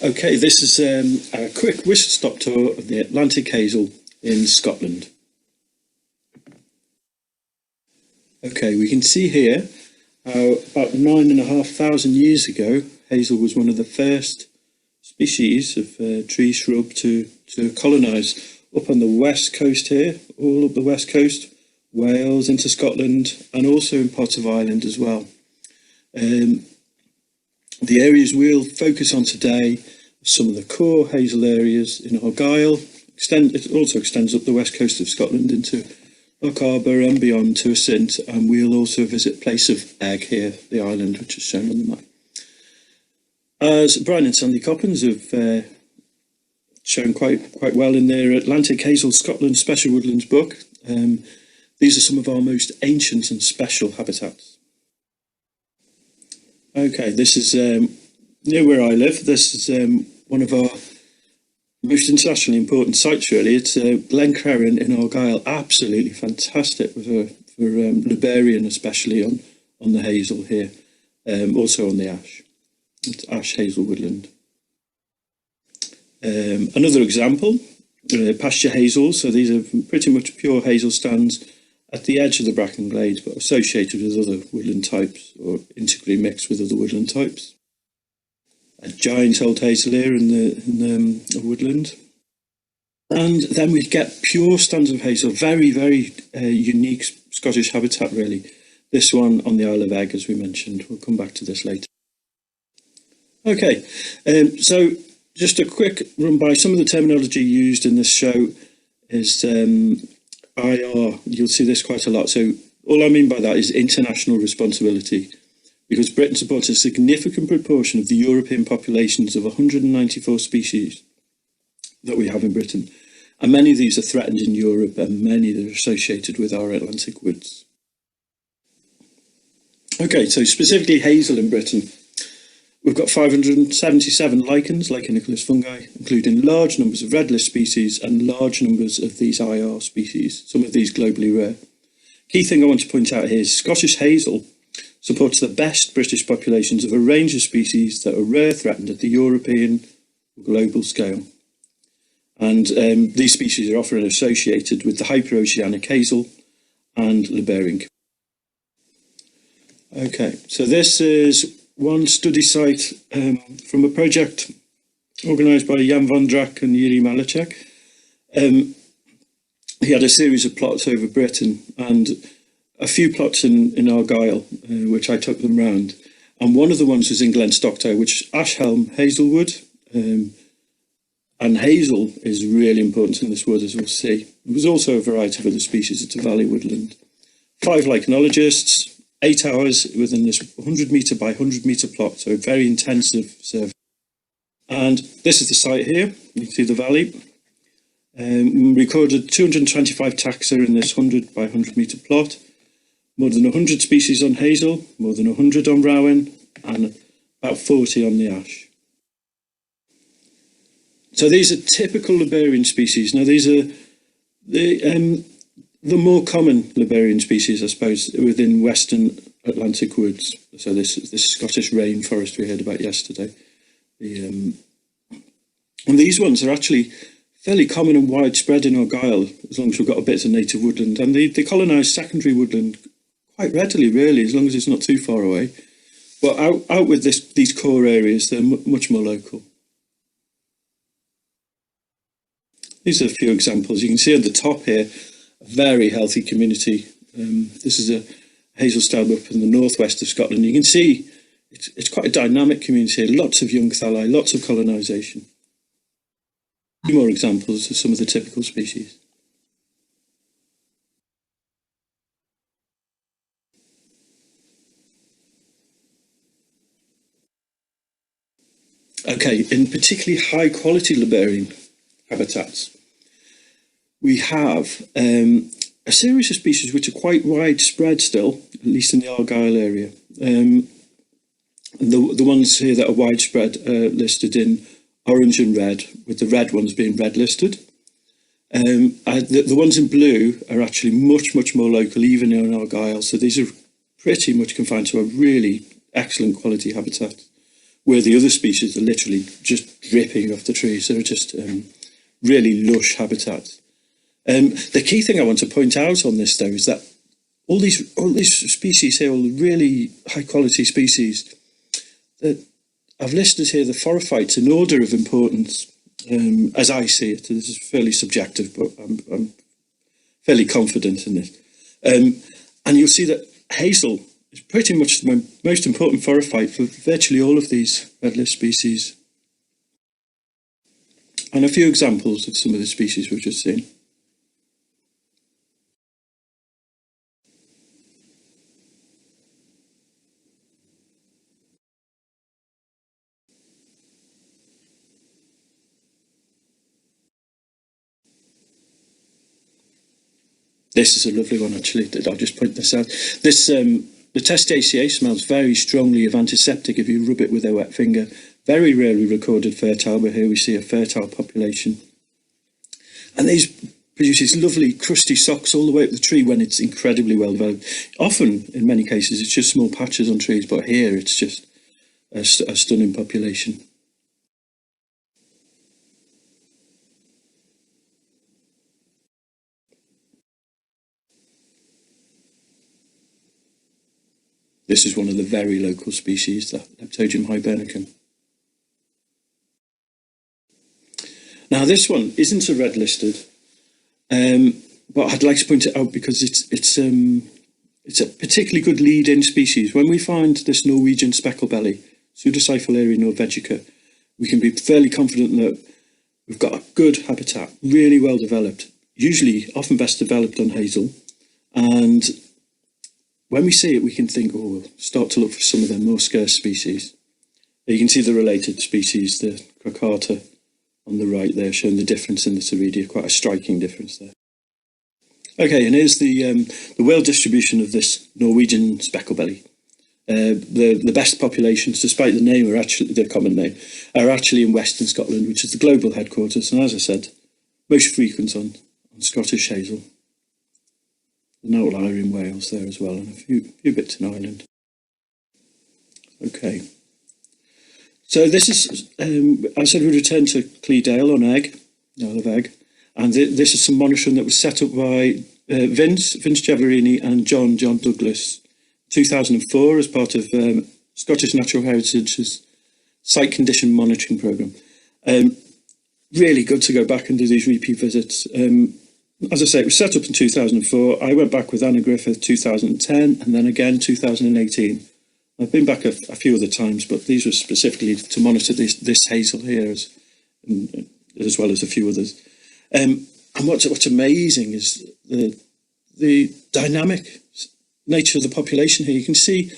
Okay, this is a quick whistle-stop tour of the Atlantic hazel in Scotland. Okay, we can see here how about 9,500 years ago, hazel was one of the first species of tree shrub to colonise up on the west coast here, all up the west coast, Wales into Scotland, and also in parts of Ireland as well. The areas we'll focus on today are some of the core hazel areas in Argyll. It also extends up the west coast of Scotland into Loch Arbor and beyond to Assynt, and we'll also visit Place of Egg here, the island which is shown on the map. As Brian and Sandy Coppins have shown quite well in their Atlantic Hazel Scotland Special Woodlands book, these are some of our most ancient and special habitats. Okay, this is near where I live. This is one of our most internationally important sites, really. It's Glen Crerrin in Argyll. Absolutely fantastic for Liberian, especially on the hazel here, also on the ash. It's ash hazel woodland. Another example, pasture hazel. So these are pretty much pure hazel stands at the edge of the bracken glade, but associated with other woodland types or integrally mixed with other woodland types. A giant old hazel here in the woodland. And then we get pure stands of hazel, very, very unique Scottish habitat, really. This one on the Isle of Egg, as we mentioned. We'll come back to this later. Okay, so just a quick run by some of the terminology used in this show is IR. You'll see this quite a lot. So all I mean by that is international responsibility, because Britain supports a significant proportion of the European populations of 194 species that we have in Britain. And many of these are threatened in Europe, and many that are associated with our Atlantic woods. Okay, so specifically hazel in Britain. We've got 577 lichens, lichenicolous fungi, including large numbers of red list species and large numbers of these IR species, some of these globally rare. Key thing I want to point out here is Scottish hazel supports the best British populations of a range of species that are rare threatened at the European global scale. And these species are often associated with the hyperoceanic hazel and Liberian. Okay, so this is one study site from a project organised by Jan van Drak and Yuri Malachek. He had a series of plots over Britain and a few plots in Argyll, which I took them round. And one of the ones was in Glen Stocktoe, which is Ashhelm hazelwood. And hazel is really important in this wood, as we'll see. There was also a variety of other species. It's a valley woodland. 5 lichenologists, 8 hours within this 100 metre by 100 metre plot, so a very intensive survey. And this is the site here. You can see the valley. We recorded 225 taxa in this 100 by 100 metre plot. More than 100 species on hazel, more than 100 on rowan, and about 40 on the ash. So these are typical Liberian species. Now these are the more common Liberian species, I suppose, within Western Atlantic woods. So this Scottish rainforest we heard about yesterday. And these ones are actually fairly common and widespread in Argyll, as long as we've got a bit of native woodland. And they colonise secondary woodland quite readily, really, as long as it's not too far away. But out with these core areas, they're much more local. These are a few examples. You can see at the top here, a very healthy community. This is a hazel stab up in the northwest of Scotland. You can see it's quite a dynamic community here. Lots of young thalli, lots of colonisation. A few more examples of some of the typical species. Okay, in particularly high quality Liberian habitats, we have a series of species which are quite widespread still, at least in the Argyll area. The ones here that are widespread are listed in orange and red, with the red ones being red listed. The ones in blue are actually much more local, even in Argyll. So these are pretty much confined to a really excellent quality habitat, where the other species are literally just dripping off the trees. They're just really lush habitats. The key thing I want to point out on this, though, is that all these species here, all the really high quality species that I've listed here, the phorophytes in order of importance, as I see it. This is fairly subjective, but I'm fairly confident in it. And you'll see that Hazel is pretty much the most important phorophyte for virtually all of these red list species. And a few examples of some of the species we've just seen. This is a lovely one, actually. I'll just point this out. This the testaceae smells very strongly of antiseptic if you rub it with a wet finger. Very rarely recorded fertile, but here we see a fertile population. And these produce these lovely crusty socks all the way up the tree when it's incredibly well developed. Often, in many cases, it's just small patches on trees, but here it's just a stunning population. This is one of the very local species, the Leptogium hibernicum. Now this one isn't a red listed, but I'd like to point it out because it's a particularly good lead-in species. When we find this Norwegian specklebelly, Pseudocyphalaria norvegica, we can be fairly confident that we've got a good habitat, really well developed, usually often best developed on Hazel, and when we see it, we can think, oh, we'll start to look for some of the more scarce species. You can see the related species, the crocata on the right there, showing the difference in the Psaridia, quite a striking difference there. Okay, and here's the world distribution of this Norwegian specklebelly. The best populations, despite the name, are actually the common name, are actually in Western Scotland, which is the global headquarters, and as I said, most frequent on Scottish Hazel. No outlier in Wales there as well, and a few bits in Ireland. Okay, so this is, I said we return to Cleedale on Egg, Isle of Egg, and this is some monitoring that was set up by Vince Giavarini and John Douglas, 2004 as part of Scottish Natural Heritage's Site Condition Monitoring Programme. Really good to go back and do these repeat visits. As I say, it was set up in 2004. I went back with Anna Griffith 2010 and then again 2018. I've been back a few other times, but these were specifically to monitor this Hazel here as well as a few others. And what's amazing is the dynamic nature of the population here. You can see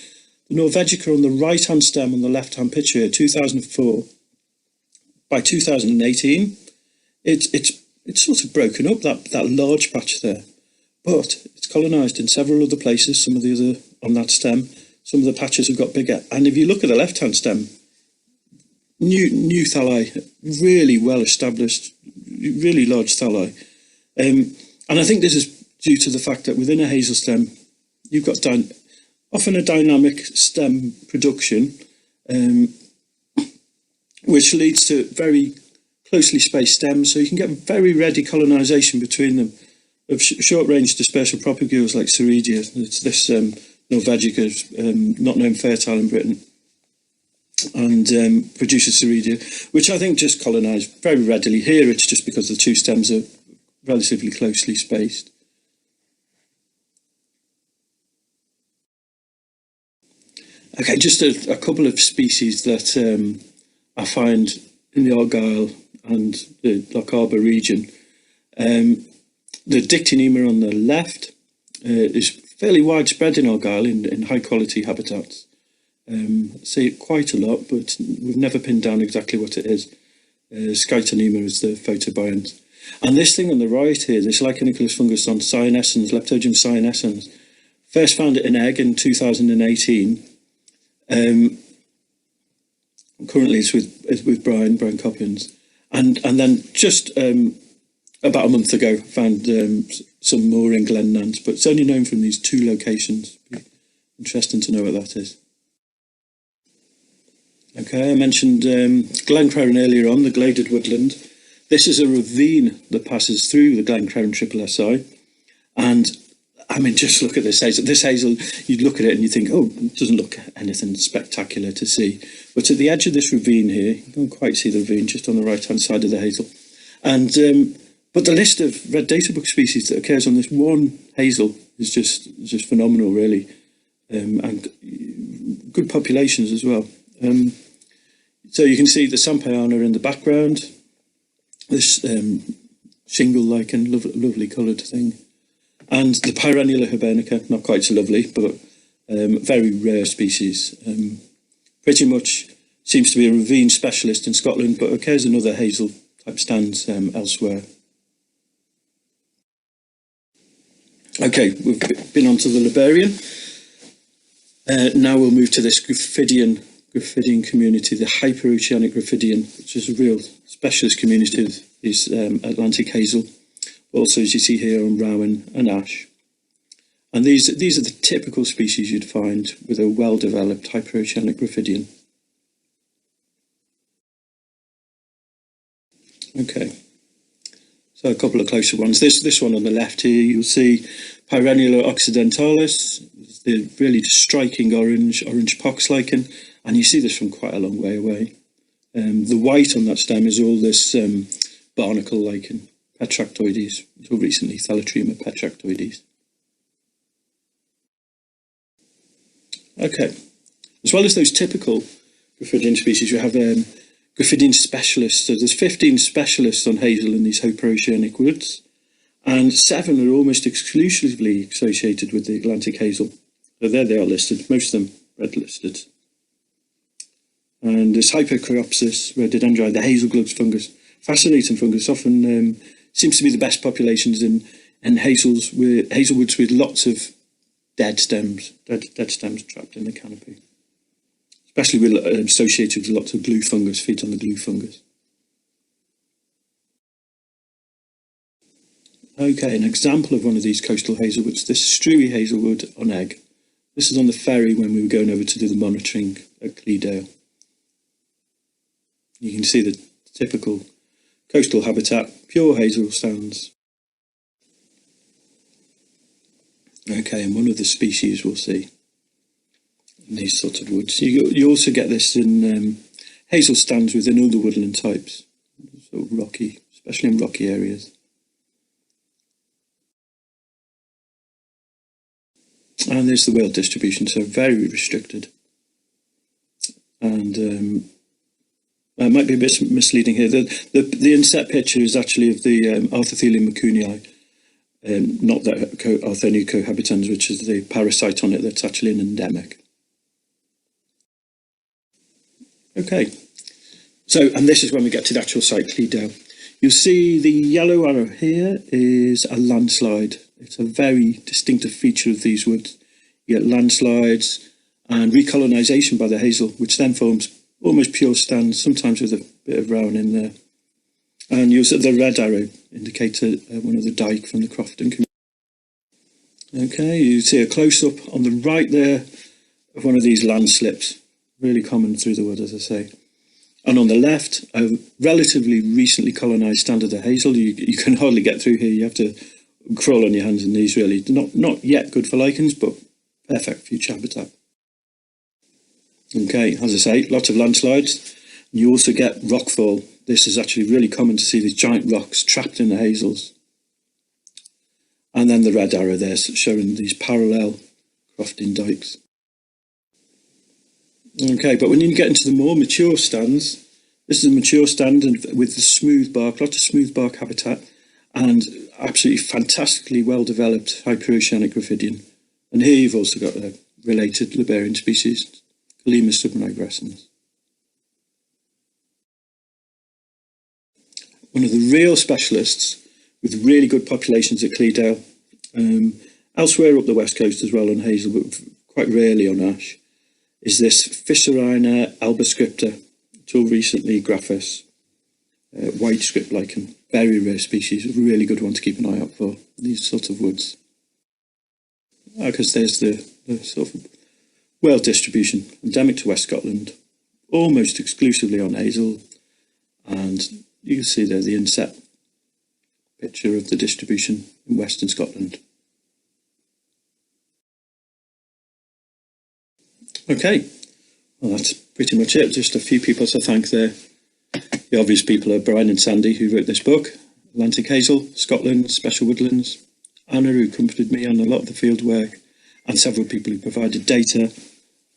the Norvegica on the right-hand stem on the left-hand picture here, 2004. By 2018, it's sort of broken up, that large patch there, but it's colonised in several other places. Some of the other on that stem, some of the patches have got bigger. And if you look at the left-hand stem, new thalli, really well established, really large thalli. And I think this is due to the fact that within a hazel stem, you've got often a dynamic stem production, which leads to very closely spaced stems, so you can get very ready colonisation between them of short-range dispersal propagules like Psaridia. It's this Norvegica, not known fertile in Britain, and produces Psaridia, which I think just colonise very readily. Here it's just because the two stems are relatively closely spaced. Okay, just a couple of species that I find in the Argyll and the Loch Arbor region. The Dictynema on the left is fairly widespread in Argyll in high quality habitats. See it quite a lot, but we've never pinned down exactly what it is. Scytonema is the photobiont. And this thing on the right here, this Lichenicolous fungus on cyanescens, Leptogium cyanescens, first found it in Egg in 2018. Currently it's with Brian Coppins, and then just about a month ago found some more in Glenmans, but it's only known from these two locations. Interesting to know what that is. Okay, I mentioned Glencrown earlier on, the gladed woodland. This is a ravine that passes through the Glencrown Triple SI. And I mean, just look at this hazel. This hazel, you look at it and you think, oh, it doesn't look anything spectacular to see. But at the edge of this ravine here, you can't quite see the ravine, just on the right-hand side of the hazel. And but the list of red data book species that occurs on this one hazel is just phenomenal, really, and good populations as well. So you can see the Sampayana in the background, this shingle lichen, lovely coloured thing, and the Pyrenula hibernica, not quite so lovely, but very rare species. Pretty much seems to be a ravine specialist in Scotland, but occurs in other hazel type stands elsewhere. Okay, we've been on to the Liberian. Now we'll move to this Graphidian community, the hyperoceanic Graphidian, which is a real specialist community of these Atlantic hazel. Also, as you see here, on rowan and ash. And these are the typical species you'd find with a well-developed hyperoceanic Graphidian. Okay, so a couple of closer ones. This one on the left here, you'll see Pyrenula occidentalis, the really striking orange pox lichen, and you see this from quite a long way away. The white on that stem is all this barnacle lichen, Petractoides, until recently Thalatrema petractoides. Okay, as well as those typical Graphidian species, you have Graphidian specialists. So there's 15 specialists on hazel in these hyperoceanic woods, and 7 are almost exclusively associated with the Atlantic hazel. So there they are listed, most of them red listed. And this Hypercheiropsis rhododendron, the hazelglugs fungus, fascinating fungus, often seems to be the best populations in hazelwoods with lots of dead stems trapped in the canopy. Especially with, associated with lots of glue fungus, feed on the glue fungus. Okay, an example of one of these coastal hazelwoods, this Struy hazelwood on egg. This is on the ferry when we were going over to do the monitoring at Cleedale. You can see the typical coastal habitat, pure hazel stands. Okay, and one of the species we'll see in these sorts of woods. You also get this in hazel stands within other woodland types, sort of rocky, especially in rocky areas. And there's the wild distribution, so very restricted. And it might be a bit misleading here. The inset picture is actually of the Arthrothelium macunii, not the Arthenia cohabitans, which is the parasite on it that's actually an endemic. Okay, so, and this is when we get to the actual site, Cleedale. You'll see the yellow arrow here is a landslide. It's a very distinctive feature of these woods. You get landslides and recolonisation by the hazel, which then forms almost pure stands, sometimes with a bit of rowan in there. And you'll see the red arrow indicates one of the dike from the Crofton community. Okay, you see a close-up on the right there of one of these landslips, really common through the wood, as I say. And on the left, a relatively recently colonised stand of the hazel. You can hardly get through here. You have to crawl on your hands and knees, really. Not yet good for lichens, but perfect future habitat. Okay, as I say, lots of landslides. You also get rockfall. This is actually really common to see these giant rocks trapped in the hazels. And then the red arrow there showing these parallel Crofton dikes. Okay, but when you get into the more mature stands, this is a mature stand and with the smooth bark, lots of smooth bark habitat, and absolutely fantastically well-developed hyperoceanic Graphidian. And here you've also got a related Liberian species, Calima subnigrescens. One of the real specialists with really good populations at Cleedale, elsewhere up the west coast as well on hazel, but quite rarely on ash, is this Fissurina alboscripta, until recently Graphis, white script lichen, very rare species, a really good one to keep an eye out for, these sorts of woods. Because there's the sort of world distribution, endemic to West Scotland, almost exclusively on hazel, and you can see there the inset picture of the distribution in Western Scotland. Okay, well, that's pretty much it. Just a few people to thank there. The obvious people are Brian and Sandy, who wrote this book, Atlantic Hazel, Scotland, Special Woodlands, Anna, who accompanied me on a lot of the field work, and several people who provided data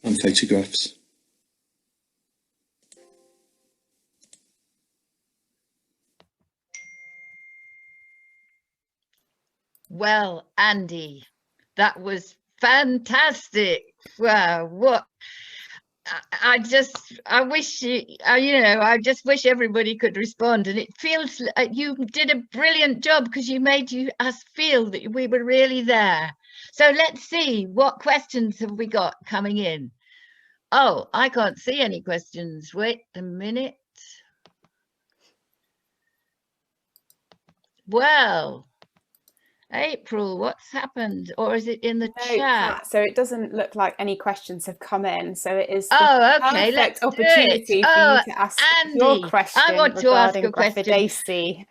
and photographs. Well, Andy, that was fantastic. Wow, what I wish I just wish everybody could respond, and it feels you did a brilliant job because you made us feel that we were really there. So let's see, what questions have we got coming in? Oh, I can't see any questions. Wait a minute. Well, April, what's happened? Or is it in the chat? So it doesn't look like any questions have come in. So it is the perfect let's opportunity for you to ask Andy, your question. I want to ask a question.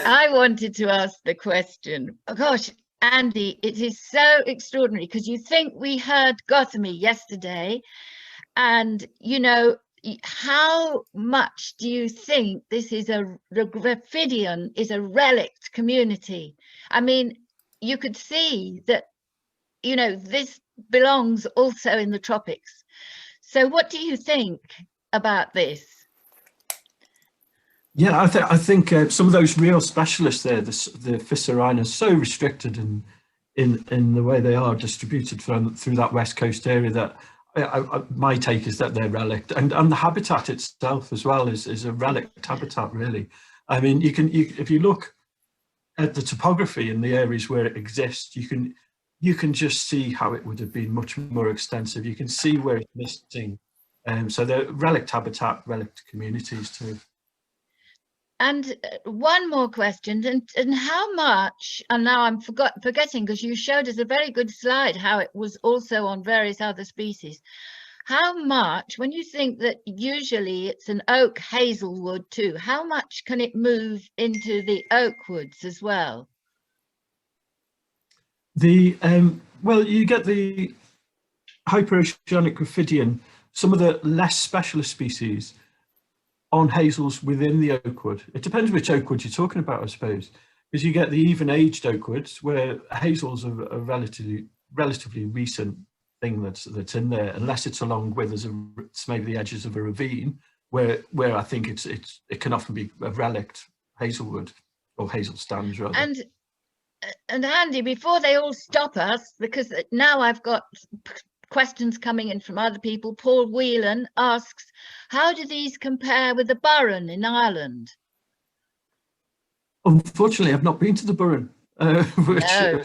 I wanted to ask the question. Oh, gosh, Andy, it is so extraordinary because you think we heard Gothamy yesterday, and how much do you think this is the Graphidian is a relict community? I mean, you could see that, this belongs also in the tropics. So what do you think about this? Yeah, I think some of those real specialists there, the Fissurina, are so restricted in the way they are distributed through that west coast area that my take is that they're relict, and the habitat itself as well is a relict habitat, really. I mean, if you look at the topography in the areas where it exists, you can just see how it would have been much more extensive. You can see where it's missing, so they're relict habitat, relict communities too. And one more question, and how much, and now I'm forgetting because you showed us a very good slide how it was also on various other species. How much, when you think that usually it's an oak hazelwood too, how much can it move into the oak woods as well? Well, you get the hyperoceanic Graphidian, some of the less specialist species on hazels within the oak wood. It depends which oak wood you're talking about, I suppose, because you get the even-aged oak woods where hazels are a relatively recent thing that's in there, unless it's along with it's maybe the edges of a ravine where I think it can often be a relict hazelwood or hazel stands rather. And Andy, before they all stop us, because now I've got questions coming in from other people. Paul Whelan asks, how do these compare with the Burren in Ireland? Unfortunately, I've not been to the Burren, which no.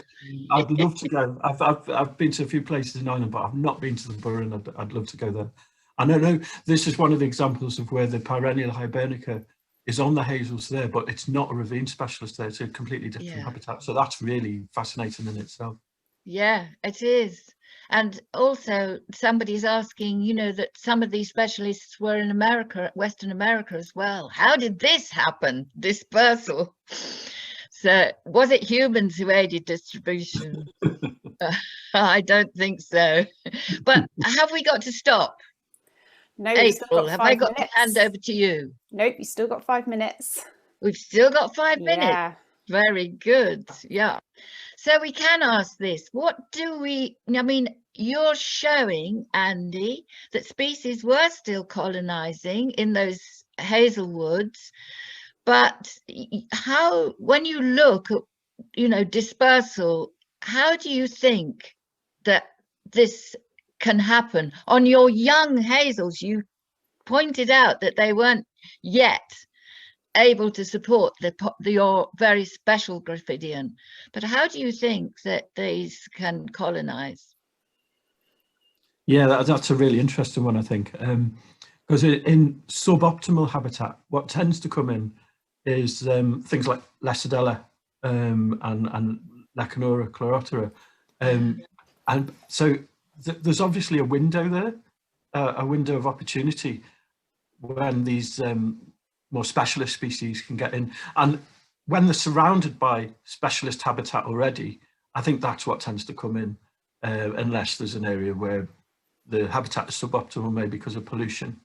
I'd love to go. I've been to a few places in Ireland, but I've not been to the Burren. I'd love to go there. I know this is one of the examples of where the perennial hibernica is on the hazels there, but it's not a ravine specialist there. It's a completely different habitat. So that's really fascinating in itself. Yeah, it is. And also somebody's asking, that some of these specialists were in America, Western America as well. How did this happen, dispersal? So was it humans who aided distribution? I don't think so. But have we got to stop? No, April, have I got to hand over to you? Nope, you still got 5 minutes. We've still got 5 minutes. Yeah. Very good. Yeah. So we can ask this, you're showing, Andy, that species were still colonizing in those hazelwoods, but when you look at, dispersal, how do you think that this can happen? On your young hazels, you pointed out that they weren't yet able to support your very special Graphidian, but how do you think that these can colonize? Yeah, that's a really interesting one, I think, because in suboptimal habitat, what tends to come in is things like Lecidella and Lecanora chlorotera, and so there's obviously a window there. a window of opportunity when these more specialist species can get in. And when they're surrounded by specialist habitat already, I think that's what tends to come in, unless there's an area where the habitat is suboptimal, maybe because of pollution.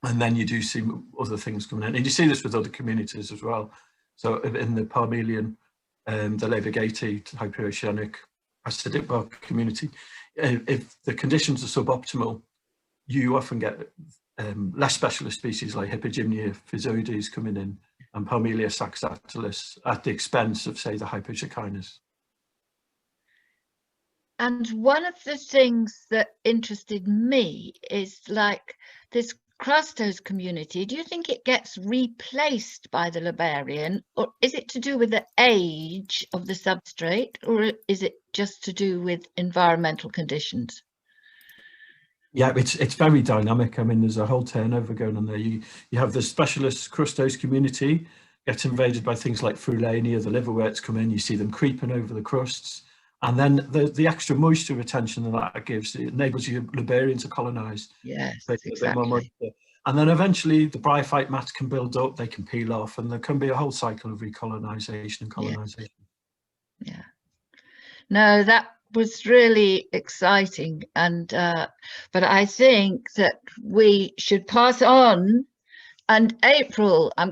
And then you do see other things coming in. And you see this with other communities as well. So in the Parmelian, the Levigate, hyperoceanic, acidic bog community, if the conditions are suboptimal, you often get less specialist species like Hypogymnia physoides coming in and Parmelia saxatilis at the expense of, say, the Hypotrichinas. And one of the things that interested me is like this crustose community. Do you think it gets replaced by the Liberian, or is it to do with the age of the substrate, or is it just to do with environmental conditions? Yeah, it's very dynamic. I mean, there's a whole turnover going on there. You have the specialist crustose community gets invaded by things like Frulania, the liverworts come in, you see them creeping over the crusts. And then the extra moisture retention that gives, it enables you Liberian to colonise. Yes, exactly. And then eventually the bryophyte mats can build up, they can peel off, and there can be a whole cycle of recolonisation and colonisation. Yeah. No, that was really exciting. And but I think that we should pass on. And April, I'm